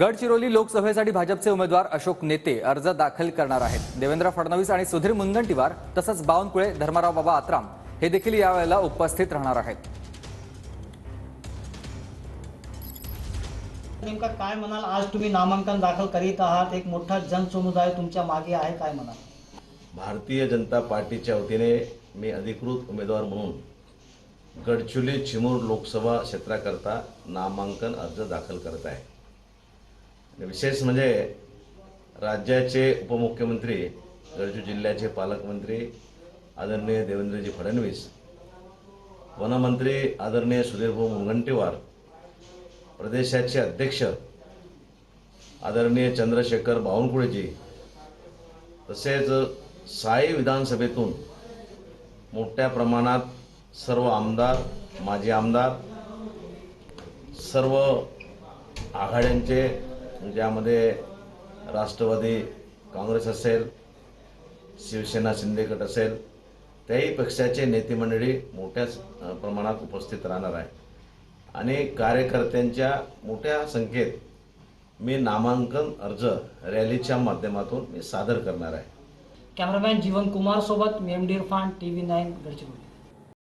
गडचिरोली लोकसभेसाठी भाजपचे उमेदवार अशोक नेते अर्ज दाखल करणार आहेत। देवेंद्र फडणवीस आणि सुधीर मुनगंटीवार तसंच बावनकुळे, धर्मराव बाबा आत्राम हे देखील यावेळेला उपस्थित राहणार आहेत। नेमका काय म्हणाल, आज तुम्ही नामांकन दाखल करीत आहात, एक मोठा जनसमुदाय तुमच्या मागे आहे, काय म्हणाल? भारतीय जनता पार्टीच्या वतीने मी अधिकृत उमेदवार म्हणून गडचिरोली चिमूर लोकसभा क्षेत्राकरता नामांकन अर्ज दाखल करत आहे। विशेष म्हणजे राज्याचे उपमुख्यमंत्री, गडचिरोली जिल्ह्याचे पालकमंत्री आदरणीय देवेंद्रजी फडणवीस, वनमंत्री आदरणीय सुधीरभाऊ मुनगंटीवार, प्रदेशाचे अध्यक्ष आदरणीय चंद्रशेखर बावनकुळेजी, तसेच साई विधानसभेतून मोठ्या प्रमाणात सर्व आमदार, माजी आमदार, सर्व आघाड्यांचे, ज्यामध्ये राष्ट्रवादी काँग्रेस असेल, शिवसेना शिंदे गट असेल, त्याही पक्षाचे नेते मंडळी मोठ्या प्रमाणात उपस्थित राहणार आहे आणि कार्यकर्त्यांच्या मोठ्या संख्येत मी नामांकन अर्ज रॅलीच्या माध्यमातून मी सादर करणार आहे। कॅमेरामॅन जीवन कुमार सोबत मी M D Irfan, TV9 Gadchiroli.